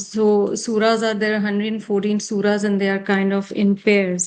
so surahs are there 114 surahs and they are kind of in pairs.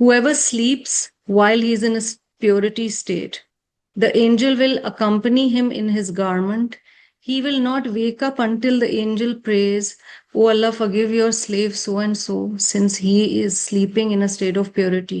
whoever sleeps while he is in a purity state, the angel will accompany him in his garment. He will not wake up until the angel prays, "O Allah, forgive your slave so and so, since he is sleeping in a state of purity."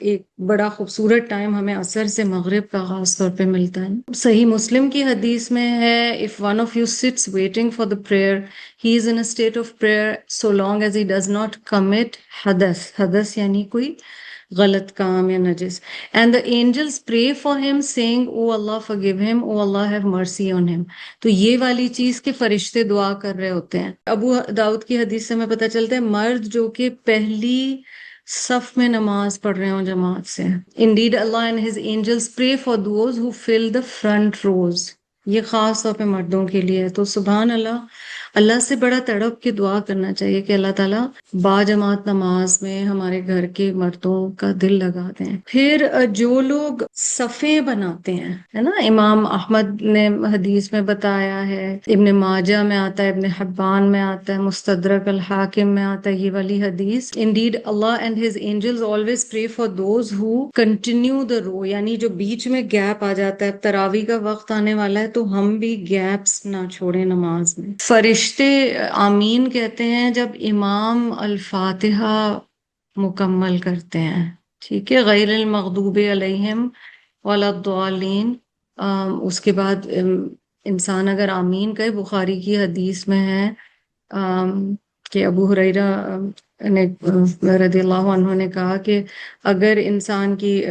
ایک بڑا خوبصورت time ہمیں عصر سے مغرب کا خاص طور پہ ملتا ہے. صحیح مسلم کی حدیث میں ہے if one of you sits waiting for the prayer he is in a state of prayer so long as he does not commit حدث. حدث یعنی کوئی غلط کام یا نجس. And the angels pray for him saying oh Allah forgive him, oh Allah have mercy on him. تو یہ والی چیز کے فرشتے دعا کر رہے ہوتے ہیں. ابو داؤد کی حدیث سے ہمیں پتہ چلتا ہے مرد جو کہ پہلی صف میں نماز پڑھ رہے ہوں جماعت سے. Indeed Allah and his angels pray for those who fill the front rows. یہ خاص طور پہ مردوں کے لیے. تو سبحان اللہ, اللہ سے بڑا تڑپ کے دعا کرنا چاہیے کہ اللہ تعالیٰ با جماعت نماز میں ہمارے گھر کے مردوں کا دل لگا دیں. پھر جو لوگ صفیں بناتے ہیں, ہے نا, امام احمد نے حدیث میں بتایا ہے, ابن ماجہ میں آتا ہے, ابن حبان میں آتا ہے, مستدرک الحاکم میں آتا ہے یہ والی حدیث. Indeed Allah and his angels always pray for those who continue the row, یعنی جو بیچ میں گیپ آ جاتا ہے. تراویح کا وقت آنے والا ہے تو ہم بھی گیپس نہ چھوڑیں نماز میں. فرشتے آمین کہتے ہیں جب امام الفاتحہ مکمل کرتے ہیں, ٹھیک ہے, غیر المغضوب علیہم ولا الضالین. اس کے بعد انسان اگر آمین کہے, بخاری کی حدیث میں ہے کہ ابو ہریرہ نے رضی اللہ عنہ نے کہا کہ اگر انسان کی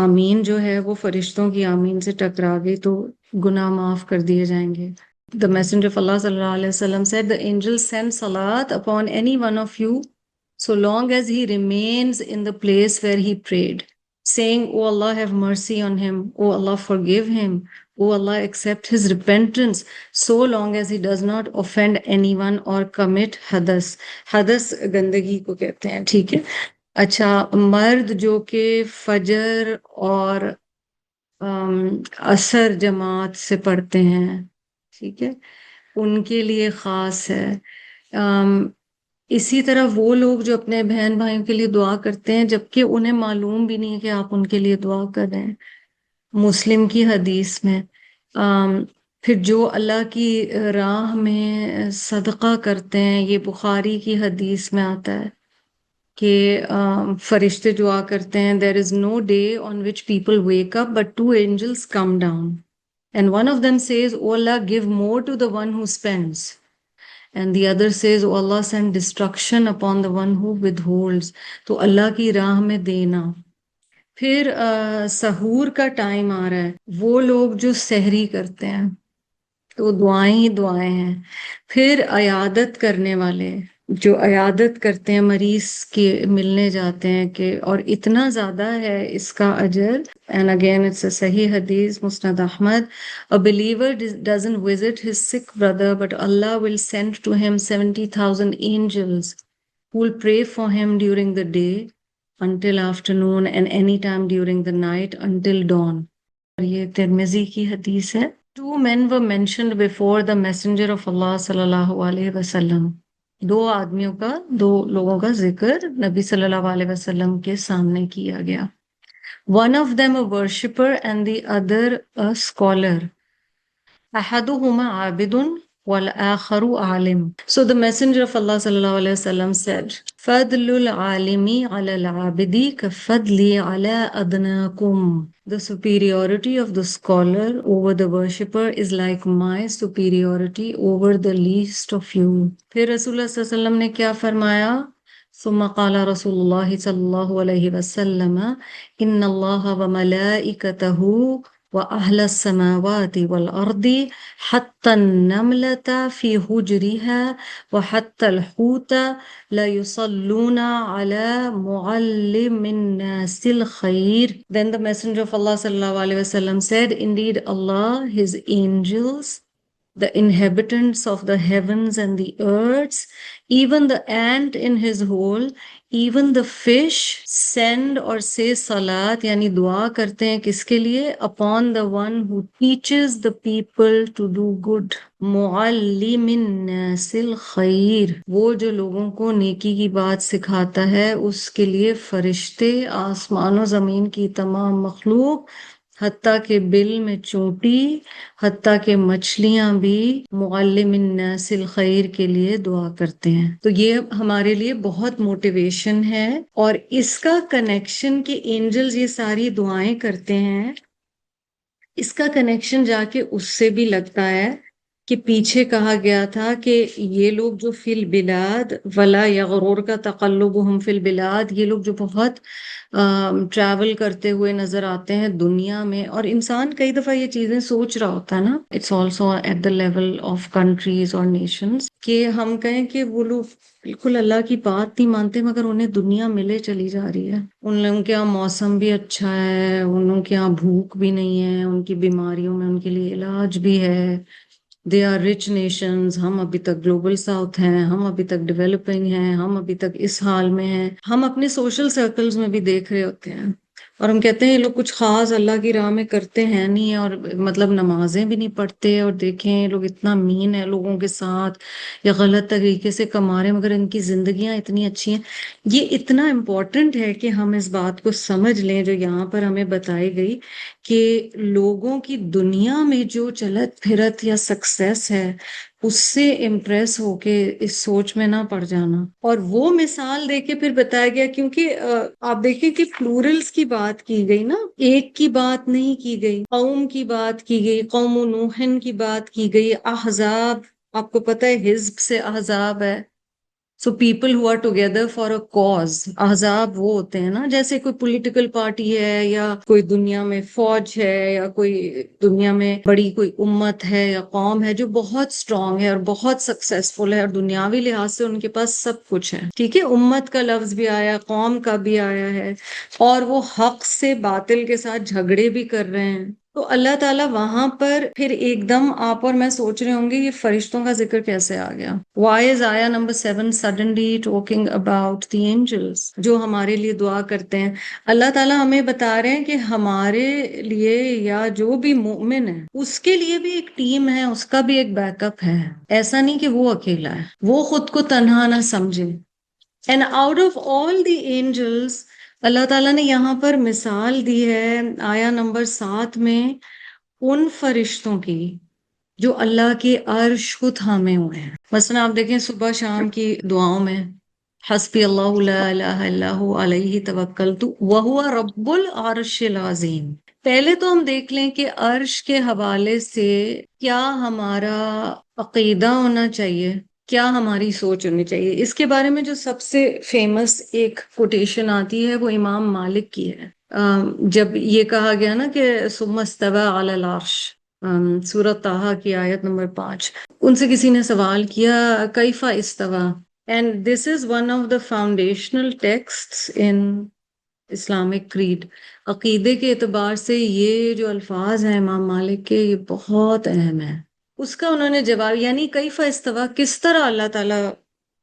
آمین جو ہے وہ فرشتوں کی آمین سے ٹکرا گئی تو گناہ معاف کر دیے جائیں گے. The messenger of Allah sallallahu alaihi wasallam said the angels send salat upon any one of you so long as he remains in the place where he prayed, saying, "Oh Allah, have mercy on him. Oh Allah, forgive him. Oh Allah, accept his repentance," so long as he does not offend anyone or commit hadas. Hadas گندگی کو کہتے ہیں, ٹھیک ہے. اچھا, مرد جو کہ فجر اور عصر جماعت سے پڑھتے ہیں, ٹھیک ہے, ان کے لیے خاص ہے. اسی طرح وہ لوگ جو اپنے بہن بھائیوں کے لیے دعا کرتے ہیں جبکہ انہیں معلوم بھی نہیں ہے کہ آپ ان کے لیے دعا کر رہے ہیں, مسلم کی حدیث میں. پھر جو اللہ کی راہ میں صدقہ کرتے ہیں, یہ بخاری کی حدیث میں آتا ہے کہ فرشتے دعا کرتے ہیں there is no day on which people wake up but two angels come down and one of them says, "Oh Allah, give more to the one who spends." And the other says, "Oh Allah, send destruction upon the one who withholds." تو اللہ کی راہ میں دینا. پھر سحور کا time آ رہا ہے, وہ لوگ جو سحری کرتے ہیں تو دعائیں ہی دعائیں ہیں. پھر عیادت کرنے والے جو عیادت کرتے ہیں, مریض کے ملنے جاتے ہیں کہ, اور اتنا زیادہ ہے اس کا اجر. And again it's a صحیح حدیث, مسند Ahmad, a believer doesn't visit his sick brother but Allah will send to him 70,000 angels who will pray for him during the day until afternoon and any time during the night until dawn. یہ ترمذی کی حدیث ہے. Two men were mentioned before the messenger of Allah صلی اللہ علیہ وسلم. دو آدمیوں کا, دو لوگوں کا ذکر نبی صلی اللہ علیہ وسلم کے سامنے کیا گیا. One of them a worshipper and the other a scholar. أحدهما Abid والآخر Alam. So the messenger of Allah صلی اللہ علیہ وسلم said, فضل العالم على العابد كفضلي على أدناكم. The superiority of the scholar over the worshipper is like my superiority over the least of you. پھر رسول اللہ صلی اللہ علیہ وسلم نے کیا فرمایا؟ ثم قال رسول الله صلى الله عليه وسلم إن الله وملائكته وأهل السماوات والأرض حتى النملة في حجرها وحتى الحوت لا يصلون على معلم الناس الخير. Then the messenger of Allah sallallahu alaihi wasallam said, indeed Allah, his angels, the inhabitants of the heavens and the earths, even the ant in his hole, even the fish send or say salat, yani dua karte hain kiske liye? Upon the one who teaches the people to do good. Muallimin nasil khair, وہ جو لوگوں کو نیکی کی بات سکھاتا ہے, اس کے لیے فرشتے, آسمان و زمین کی تمام مخلوق حتیٰ کہ بل میں چونٹی، حتیٰ کہ مچھلیاں بھی معلم الناس الخیر کے لیے دعا کرتے ہیں. تو یہ ہمارے لیے بہت موٹیویشن ہے، اور اس کا کنیکشن کہ اینجلز یہ ساری دعائیں کرتے ہیں، اس کا کنیکشن جا کے اس سے بھی لگتا ہے کہ پیچھے کہا گیا تھا کہ یہ لوگ جو فی البلاد ولا یغرور کا تقلبہم فی البلاد، یہ لوگ جو بہت ٹریول کرتے ہوئے نظر آتے ہیں دنیا میں، اور انسان کئی دفعہ یہ چیزیں سوچ رہا ہوتا ہے نا، it's also at the level of countries اور نیشنز، کہ ہم کہیں کہ وہ لوگ بالکل اللہ کی بات نہیں مانتے، مگر انہیں دنیا ملے چلی جا رہی ہے. ان لوگوں کے یہاں موسم بھی اچھا ہے، ان لوگوں کے یہاں بھوک بھی نہیں ہے، ان کی بیماریوں میں ان کے لیے علاج بھی ہے. They are rich nations. ہم ابھی تک گلوبل ساؤتھ ہیں، ہم ابھی تک ڈیولپنگ ہیں، ہم ابھی تک اس حال میں ہیں. ہم اپنے سوشل سرکلز میں بھی دیکھ رہے ہوتے ہیں، اور ہم کہتے ہیں یہ لوگ کچھ خاص اللہ کی راہ میں کرتے ہیں نہیں، اور مطلب نمازیں بھی نہیں پڑھتے، اور دیکھیں یہ لوگ اتنا مین ہے لوگوں کے ساتھ، یا غلط طریقے سے کما رہے ہیں، مگر ان کی زندگیاں اتنی اچھی ہیں. یہ اتنا امپورٹنٹ ہے کہ ہم اس بات کو سمجھ لیں جو یہاں پر ہمیں بتائی گئی، کہ لوگوں کی دنیا میں جو چلت پھرت یا سکسیس ہے اس سے امپریس ہو کے اس سوچ میں نہ پڑ جانا. اور وہ مثال دے کے پھر بتایا گیا، کیونکہ آپ دیکھیں کہ پلورلز کی بات کی گئی نا، ایک کی بات نہیں کی گئی، قوم کی بات کی گئی، قوم نوح کی بات کی گئی، احزاب، آپ کو پتہ ہے حزب سے احزاب ہے. So people who are together for a cause. احزاب وہ ہوتے ہیں نا، جیسے کوئی پولیٹیکل پارٹی ہے، یا کوئی دنیا میں فوج ہے، یا کوئی دنیا میں بڑی کوئی امت ہے یا قوم ہے جو بہت اسٹرانگ ہے اور بہت سکسیسفل ہے، اور دنیاوی لحاظ سے ان کے پاس سب کچھ ہے. ٹھیک ہے، امت کا لفظ بھی آیا، قوم کا بھی آیا ہے، اور وہ حق سے باطل کے ساتھ جھگڑے بھی کر رہے ہیں. تو اللہ تعالیٰ وہاں پر پھر ایک دم آپ اور میں سوچ رہے ہوں گے یہ فرشتوں کا ذکر کیسے آ گیا. Why is آیا number 7 suddenly talking about the angels جو ہمارے لیے دعا کرتے ہیں. اللہ تعالیٰ ہمیں بتا رہے ہیں کہ ہمارے لیے یا جو بھی مومن ہے اس کے لیے بھی ایک ٹیم ہے، اس کا بھی ایک بیک اپ ہے. ایسا نہیں کہ وہ اکیلا ہے، وہ خود کو تنہا نہ سمجھے. And out of all the angels اللہ تعالیٰ نے یہاں پر مثال دی ہے آیا نمبر 7 میں ان فرشتوں کی جو اللہ کے عرش کو تھامے ہوئے ہیں. مثلا آپ دیکھیں صبح شام کی دعاؤں میں حسبی اللہ لا الہ الا هو علیہ توکلت وہو رب العرش العظیم. پہلے تو ہم دیکھ لیں کہ عرش کے حوالے سے کیا ہمارا عقیدہ ہونا چاہیے، کیا ہماری سوچ ہونی چاہیے. اس کے بارے میں جو سب سے فیمس ایک کوٹیشن آتی ہے وہ امام مالک کی ہے. جب یہ کہا گیا نا کہ ثم استوى علی العرش، سورۃ طٰہٰ کی آیت نمبر 5، ان سے کسی نے سوال کیا کیف استوى، and this is one of the foundational texts in Islamic creed. عقیدے کے اعتبار سے یہ جو الفاظ ہیں امام مالک کے یہ بہت اہم ہیں. اس کا انہوں نے جواب، یعنی کیف استوى، کس طرح اللہ تعالیٰ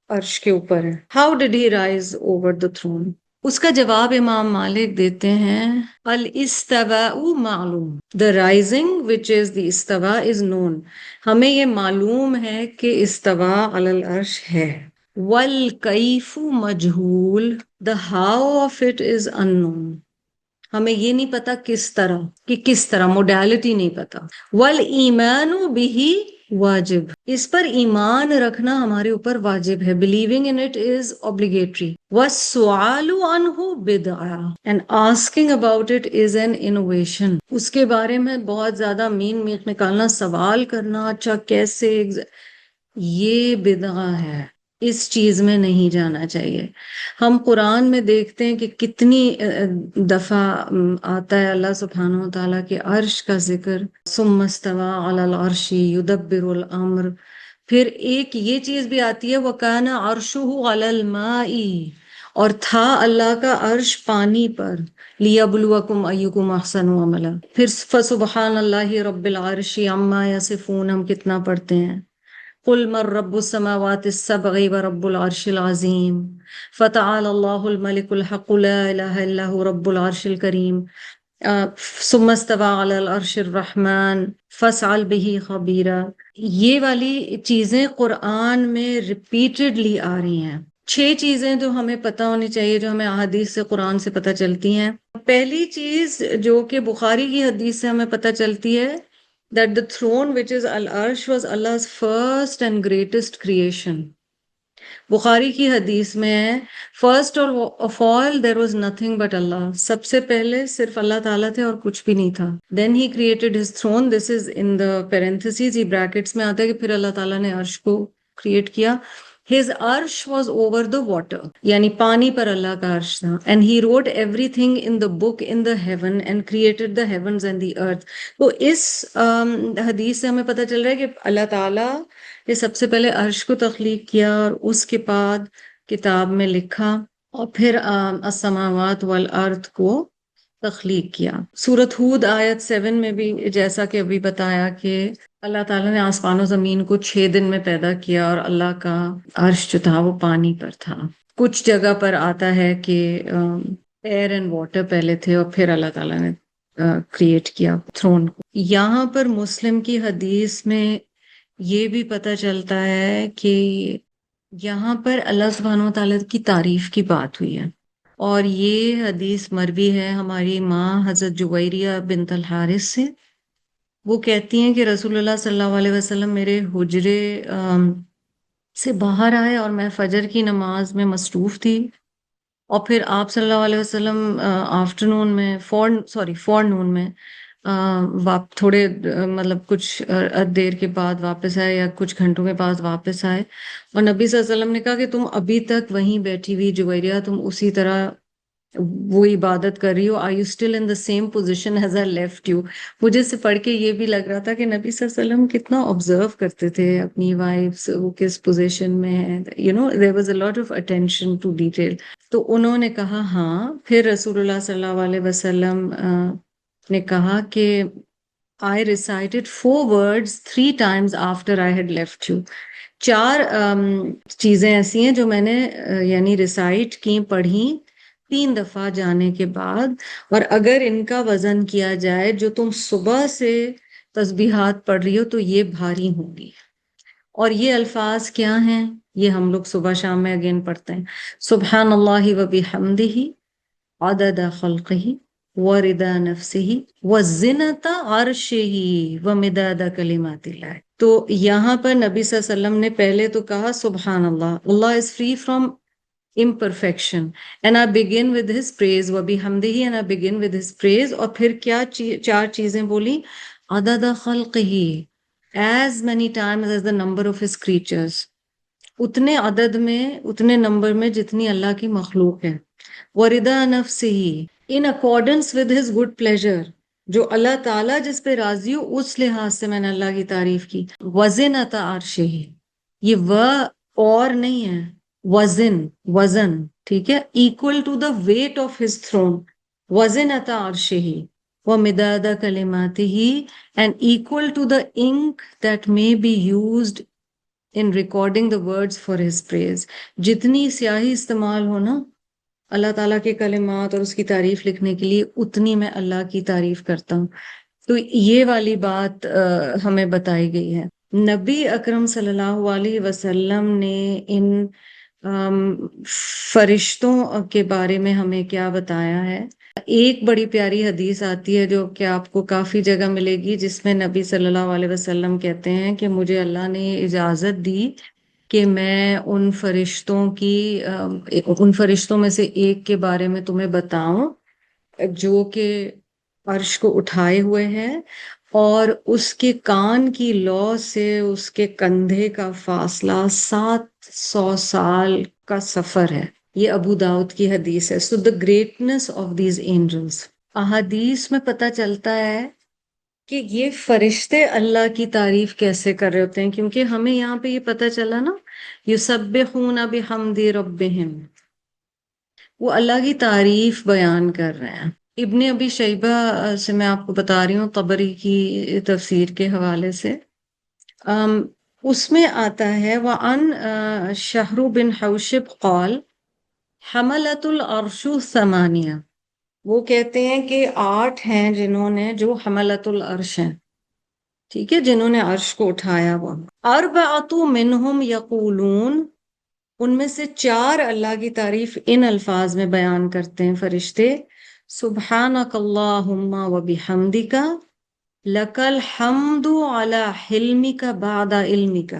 عرش کے اوپر ہے، how did he rise over the throne. اس کا جواب امام مالک دیتے ہیں الاستواء معلوم، the rising which is the استوا is known، ہمیں یہ معلوم ہے کہ استوا علی العرش ہے. والکیف مجہول، the how of it is unknown، ہمیں یہ نہیں پتا کس طرح، کہ کس طرح، موڈیلٹی نہیں پتا. والایمان بہ واجب، اس پر ایمان رکھنا ہمارے اوپر واجب ہے. believing in it is obligatory. والسؤال عنہ بدعہ، and asking about it is an innovation. اس کے بارے میں بہت زیادہ مین میخ نکالنا، سوال کرنا اچھا کیسے، یہ بدعہ ہے، اس چیز میں نہیں جانا چاہیے. ہم قرآن میں دیکھتے ہیں کہ کتنی دفعہ آتا ہے اللہ سبحانہ و تعالیٰ کے عرش کا ذکر، ثم استوى علی العرش یدبر الامر. پھر ایک یہ چیز بھی آتی ہے وکان عرشہ علی الماء، اور تھا اللہ کا عرش پانی پر، لیبلوکم ایکم احسن عملا. پھر فسبحان اللہ رب العرش عما یصفون، ہم کتنا پڑھتے ہیں قل من رب السماوات السبع ورب العرش العظیم فتعال اللہ الملک الحق لا الہ الا هو رب العرش الکریم. ثم استوى علی العرش الرحمن فاسأل به خبیرا. یہ والی چیزیں قرآن میں ریپیٹڈلی آ رہی ہیں 6 چیزیں جو ہمیں پتہ ہونی چاہیے، جو ہمیں احادیث سے، قرآن سے پتہ چلتی ہیں۔ پہلی چیز جو کہ بخاری کی حدیث سے ہمیں پتہ چلتی ہے، that the throne which is al-arsh was Allah's first and greatest creation۔ بخاری کی حدیث میں ہے first of all there was nothing but اللہ، سب سے پہلے صرف اللہ تعالیٰ تھے اور کچھ بھی نہیں تھا۔ Then he created his throne, this is in the parenthesis, یہ بریکٹس میں آتا ہے کہ پھر اللہ تعالیٰ نے عرش کو کریٹ کیا۔ ہز عرش واز اوور دا واٹر، یعنی پانی پر اللہ کا عرش تھا۔ And he wrote everything in the book in the heaven and created the heavens and the earth. تو اس حدیث سے ہمیں پتہ چل رہا ہے کہ اللہ تعالیٰ یہ سب سے پہلے عرش کو تخلیق کیا اور اس کے بعد کتاب میں لکھا، اور پھر السماوات والارض کو تخلیق کیا۔ سورۃ ہود آیت 7 میں بھی جیسا کہ ابھی بتایا کہ اللہ تعالیٰ نے آسمان و زمین کو 6 دن میں پیدا کیا، اور اللہ کا عرش جو تھا وہ پانی پر تھا۔ کچھ جگہ پر آتا ہے کہ ایئر اینڈ واٹر پہلے تھے اور پھر اللہ تعالیٰ نے کریٹ کیا تھرون کو۔ یہاں پر مسلم کی حدیث میں یہ بھی پتہ چلتا ہے کہ یہاں پر اللہ سبحانہ و تعالیٰ کی تعریف کی بات ہوئی ہے، اور یہ حدیث مروی ہے ہماری ماں حضرت جویریہ بنت الحارث سے۔ وہ کہتی ہیں کہ رسول اللہ صلی اللہ علیہ وسلم میرے حجرے سے باہر آئے اور میں فجر کی نماز میں مصروف تھی، اور پھر آپ صلی اللہ علیہ وسلم فورنون میں تھوڑے مطلب کچھ دیر کے بعد واپس آئے، یا کچھ گھنٹوں کے بعد واپس آئے، اور نبی صلی اللہ علیہ وسلم نے کہا کہ تم ابھی تک وہیں بیٹھی ہوئی جویریہ، تم اسی طرح وہ عبادت کر رہی ہو، are you still in the same position as I left you. مجھے سے پڑھ کے یہ بھی لگ رہا تھا کہ نبی صلی اللہ علیہ وسلم کتنا آبزرو کرتے تھے اپنی وائفس، وہ کس پوزیشن میں ہے، there was a lot of attention to detail۔ تو انہوں نے کہا ہاں۔ پھر رسول اللہ صلی اللہ علیہ وسلم نے کہا کہ I recited 4 words 3 times after I had left you۔ 4 چیزیں ایسی ہیں جو میں نے یعنی ریسائٹ کی، پڑھی 3 دفعہ جانے کے بعد، اور اگر ان کا وزن کیا جائے جو تم صبح سے تسبیحات پڑھ رہی ہو تو یہ بھاری ہوں گی۔ اور یہ الفاظ کیا ہیں؟ یہ ہم لوگ صبح شام میں اگین پڑھتے ہیں، سبحان اللہ و بحمدہ عدد خلقہ ورضا نفسہ وزنۃ عرشہ ومداد کلمات اللہ۔ تو یہاں پر نبی صلی اللہ علیہ وسلم نے پہلے تو کہا سبحان اللہ، اللہ is free from imperfection and I begin with his praise وبحمدہ and I begin with his praise۔ اور پھر کیا 4 چیزیں بولی؟ عدد خلقہ، as many times as the number of his creatures، اتنے عدد میں، اتنے نمبر میں جتنی اللہ کی مخلوق ہے۔ ورضا نفسہ، in accordance with his good pleasure، جو اللہ تعالیٰ جس پہ راضی ہو اس لحاظ سے میں نے اللہ کی تعریف کی۔ وزنۃ عرشہ، یہ اور نہیں ہے، وزن، ٹھیک ہے، equal to the weight of his throne، وزنۃ عرشہ ومداد کلماتہ، and equal to the ink that may be used in recording the words for his praise۔ جتنی سیاہی استعمال ہو نا اللہ تعالیٰ کے کلمات اور اس کی تعریف لکھنے کے لیے، اتنی میں اللہ کی تعریف کرتا ہوں۔ تو یہ والی بات ہمیں بتائی گئی ہے۔ نبی اکرم صلی اللہ علیہ وسلم نے ان فرشتوں کے بارے میں ہمیں کیا بتایا ہے؟ ایک بڑی پیاری حدیث آتی ہے جو کہ آپ کو کافی جگہ ملے گی، جس میں نبی صلی اللہ علیہ وسلم کہتے ہیں کہ مجھے اللہ نے اجازت دی کہ میں ان فرشتوں میں سے ایک کے بارے میں تمہیں بتاؤں جو کہ عرش کو اٹھائے ہوئے ہے، اور اس کے کان کی لو سے اس کے کندھے کا فاصلہ 700 سال کا سفر ہے۔ یہ ابو داؤد کی حدیث ہے۔ سو the greatness of these angels۔ احادیث میں پتہ چلتا ہے کہ یہ فرشتے اللہ کی تعریف کیسے کر رہے ہوتے ہیں، کیونکہ ہمیں یہاں پہ یہ پتہ چلا نا یسبحون بحمد ربہم، وہ اللہ کی تعریف بیان کر رہے ہیں۔ ابن ابی شیبہ سے میں آپ کو بتا رہی ہوں، طبری کی تفسیر کے حوالے سے، اس میں آتا ہے وَعَنْ شہر بن حوشب قال حملۃ العرش ثمانیہ، وہ کہتے ہیں کہ 8 ہیں جنہوں نے، جو حملۃ العرش ہیں، ٹھیک ہے، جنہوں نے عرش کو اٹھایا۔ وہ 4 منہم یقولون، ان میں سے 4 اللہ کی تعریف ان الفاظ میں بیان کرتے ہیں فرشتے: سبحانک اللہم و بحمدک، لک الحمد علی حلمک بعد علمک.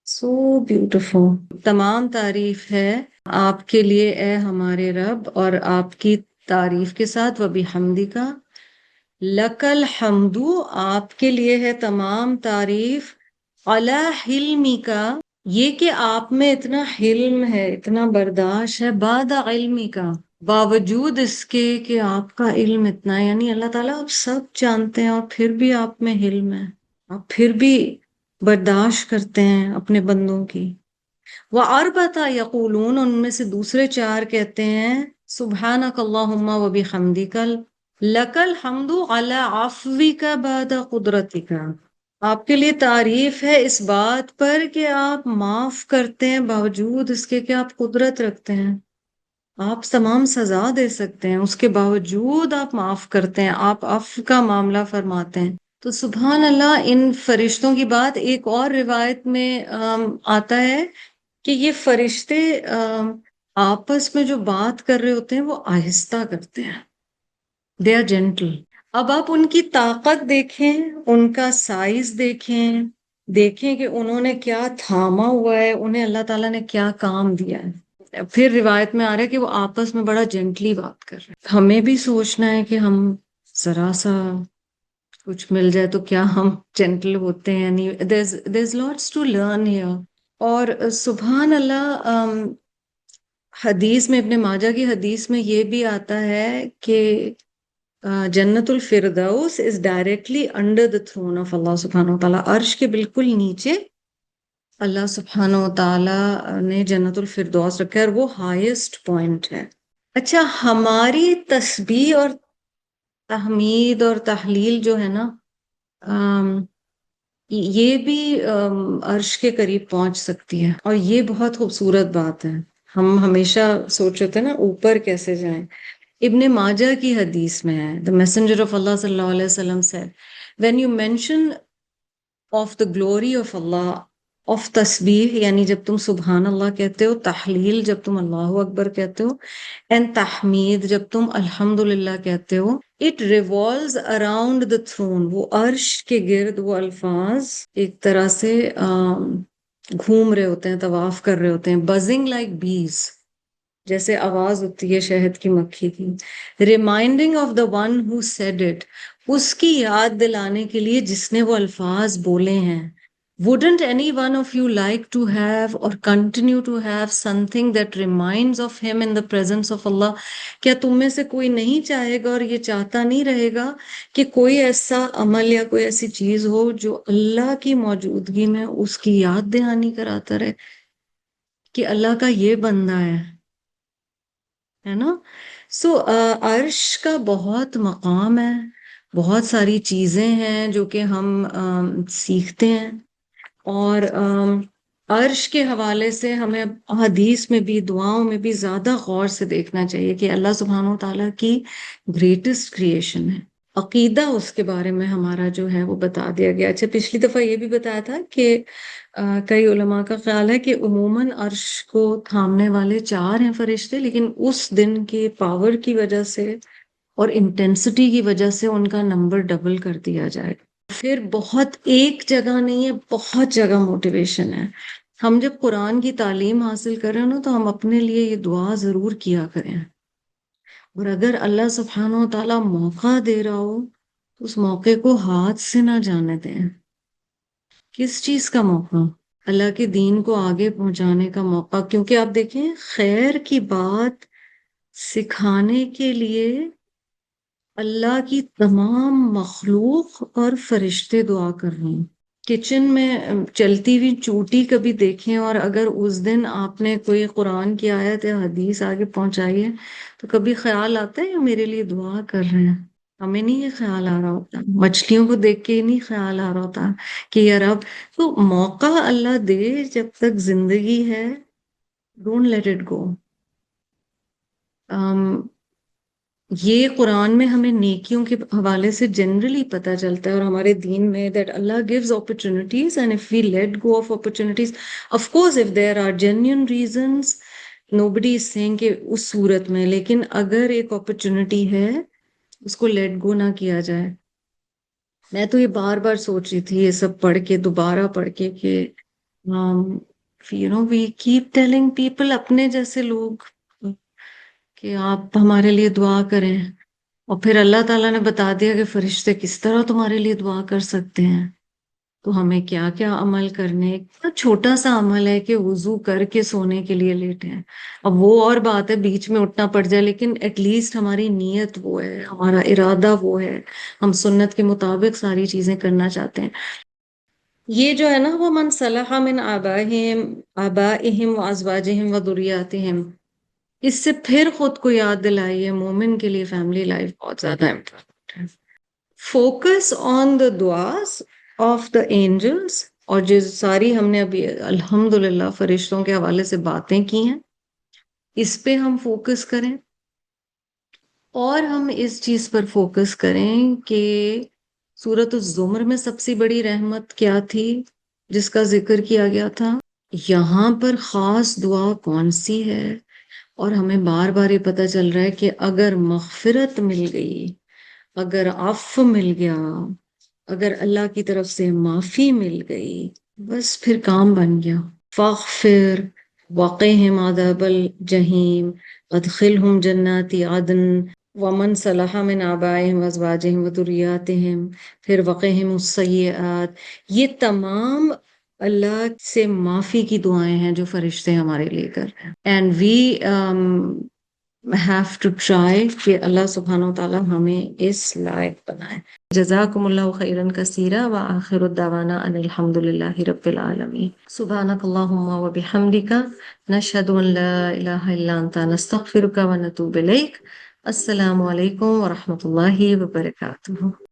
So beautiful. تمام تعریف ہے آپ کے لیے اے ہمارے رب، اور آپ کی تعریف کے ساتھ وبحمدک، لک الحمد، آپ کے لیے ہے تمام تعریف، علی حلمک، یہ کہ آپ میں اتنا حلم ہے، اتنا برداشت ہے، بعد علمی کا، باوجود اس کے کہ آپ کا علم اتنا ہے. یعنی اللہ تعالیٰ آپ سب جانتے ہیں اور پھر بھی آپ میں حلم ہے، آپ پھر بھی برداشت کرتے ہیں اپنے بندوں کی. وَأَرْبَعَةَ يَقُولُونَ، ان میں سے دوسرے 4 کہتے ہیں: سبحانک اللہم وبحمدک، لک الحمد علی عفوک بعد قدرتک. آپ کے لیے تعریف ہے اس بات پر کہ آپ معاف کرتے ہیں باوجود اس کے کہ آپ قدرت رکھتے ہیں. آپ تمام سزا دے سکتے ہیں، اس کے باوجود آپ معاف کرتے ہیں، آپ عفو کا معاملہ فرماتے ہیں. تو سبحان اللہ. ان فرشتوں کی بات ایک اور روایت میں آتا ہے کہ یہ فرشتے آپس میں جو بات کر رہے ہوتے ہیں وہ آہستہ کرتے ہیں. They are gentle. اب آپ ان کی طاقت دیکھیں، ان کا سائز دیکھیں، دیکھیں کہ انہوں نے کیا تھاما ہوا ہے، انہیں اللہ تعالیٰ نے کیا کام دیا ہے. پھر روایت میں آ رہا ہے کہ وہ آپس میں بڑا جینٹلی بات کر رہے ہیں. ہمیں بھی سوچنا ہے کہ ہم ذرا سا کچھ مل جائے تو کیا ہم جینٹل ہوتے ہیں. یعنی there's lots to learn here. اور سبحان اللہ، حدیث میں، ابن ماجہ کی حدیث میں یہ بھی آتا ہے کہ جنت الفردوس is directly under the throne of اللہ سبحانہ وتعالیٰ. عرش کے بالکل نیچے اللہ سبحانہ وتعالیٰ نے جنت الفردوس رکھا ہے، اور وہ ہائیسٹ پوائنٹ ہے. اچھا، ہماری تسبیح اور تحمید اور تحلیل جو ہے نا، یہ بھی عرش کے قریب پہنچ سکتی ہے، اور یہ بہت خوبصورت بات ہے. ہم ہمیشہ سوچ رہے تھے نا اوپر کیسے جائیں. ابن ماجہ کی حدیث میں ہے، the messenger of Allah صلی اللہ علیہ وسلم said, when you mention of the glory of Allah, of تسبیح، یعنی جب تم سبحان اللہ کہتے ہو، تحلیل جب تم اللہ اکبر کہتے ہو، and تحمید جب تم الحمدللہ کہتے ہو، it revolves around the throne. وہ عرش کے گرد وہ الفاظ ایک طرح سے گھوم رہے ہوتے ہیں، طواف کر رہے ہوتے ہیں، buzzing like bees، جیسے آواز ہوتی ہے شہد کی مکھی کی. Reminding of the one who said it, اس کی یاد دلانے کے لیے جس نے وہ الفاظ بولے ہیں. Wouldn't any one of you like to have or continue to have something that reminds of him in the presence of Allah؟ کیا تم میں سے کوئی نہیں چاہے گا اور یہ چاہتا نہیں رہے گا کہ کوئی ایسا عمل یا کوئی ایسی چیز ہو جو اللہ کی موجودگی میں اس کی یاد دہانی کراتا رہے کہ اللہ کا یہ بندہ ہے نا. سو عرش کا بہت مقام ہے، بہت ساری چیزیں ہیں جو کہ ہم سیکھتے ہیں. اور عرش کے حوالے سے ہمیں حدیث میں بھی، دعاؤں میں بھی زیادہ غور سے دیکھنا چاہیے کہ اللہ سبحانہ وتعالیٰ کی گریٹسٹ کریشن ہے. عقیدہ اس کے بارے میں ہمارا جو ہے وہ بتا دیا گیا. اچھا، پچھلی دفعہ یہ بھی بتایا تھا کہ کئی علماء کا خیال ہے کہ عموماً عرش کو تھامنے والے 4 ہیں فرشتے، لیکن اس دن کے پاور کی وجہ سے اور انٹینسٹی کی وجہ سے ان کا نمبر ڈبل کر دیا جائے. پھر بہت ایک جگہ نہیں ہے، بہت جگہ موٹیویشن ہے. ہم جب قرآن کی تعلیم حاصل کر رہے ہیں نا، تو ہم اپنے لیے یہ دعا ضرور کیا کریں. اور اگر اللہ سبحانہ و تعالیٰ موقع دے رہا ہو تو اس موقع کو ہاتھ سے نہ جانے دیں. کس چیز کا موقع؟ اللہ کے دین کو آگے پہنچانے کا موقع. کیونکہ آپ دیکھیں، خیر کی بات سکھانے کے لیے اللہ کی تمام مخلوق اور فرشتے دعا کر رہے ہیں. کچن میں چلتی ہوئی چوٹی کبھی دیکھیں، اور اگر اس دن آپ نے کوئی قرآن کی آیت یا حدیث آگے پہنچائی ہے تو کبھی خیال آتا ہے یہ میرے لیے دعا کر رہے ہیں؟ ہمیں نہیں یہ خیال آ رہا ہوتا. مچھلیوں کو دیکھ کے نہیں خیال آ رہا ہوتا کہ یار اب تو موقع اللہ دے، جب تک زندگی ہے ڈونٹ لیٹ اٹ گو. یہ قرآن میں ہمیں نیکیوں کے حوالے سے جنرلی پتہ چلتا ہے، اور ہمارے دین میں that Allah gives opportunities and if we let go of opportunities, of course if there are genuine reasons, nobody is saying کہ اس صورت میں، لیکن اگر ایک اپرچونٹی ہے اس کو لیٹ گو نہ کیا جائے. میں تو یہ بار بار سوچ رہی تھی یہ سب پڑھ کے، دوبارہ پڑھ کے، کہ وی کیپ ٹیلنگ پیپل، اپنے جیسے لوگ، کہ آپ ہمارے لیے دعا کریں، اور پھر اللہ تعالیٰ نے بتا دیا کہ فرشتے کس طرح تمہارے لیے دعا کر سکتے ہیں. تو ہمیں کیا کیا عمل کرنے، اتنا چھوٹا سا عمل ہے کہ وضو کر کے سونے کے لیے لیٹے ہیں. اب وہ اور بات ہے بیچ میں اٹھنا پڑ جائے، لیکن ایٹ لیسٹ ہماری نیت وہ ہے، ہمارا ارادہ وہ ہے، ہم سنت کے مطابق ساری چیزیں کرنا چاہتے ہیں. یہ جو ہے نا، وہ من صلح من آبائہم و ازواجہم و ذریاتہم، اس سے پھر خود کو یاد دلائیے مومن کے لیے فیملی لائف بہت زیادہ امپورٹنٹ ہے. فوکس آن دا دعاز آف دا اینجلس، اور جو ساری ہم نے ابھی الحمدللہ فرشتوں کے حوالے سے باتیں کی ہیں، اس پہ ہم فوکس کریں، اور ہم اس چیز پر فوکس کریں کہ سورۃ الزمر میں سب سے بڑی رحمت کیا تھی جس کا ذکر کیا گیا تھا، یہاں پر خاص دعا کون سی ہے. اور ہمیں بار بار یہ پتہ چل رہا ہے کہ اگر مغفرت مل گئی، اگر عفو مل گیا، اگر اللہ کی طرف سے معافی مل گئی، بس پھر کام بن گیا. فاغفر وقہم عذاب الجحیم ادخلہم جنات عدن ومن صلح من آبائہم وازواجہم وذریاتہم، پھر وقہم السیئات. یہ تمام اللہ سے معافی کی دعائیں ہیں جو فرشتے ہمارے لیے کر رہے ہیں. And we have to try کہ اللہ سبحانہ وتعالی ہمیں اس لائق بنائے. جزاکم اللہ خیرا کثیرا وآخر الدعوانا ان الحمد للہ رب العالمین. سبحانک اللہم وبحمدک نشہد ان لا الہ الا انت نستغفرک ونتوب الیک. السلام علیکم ورحمۃ اللہ وبرکاتہ.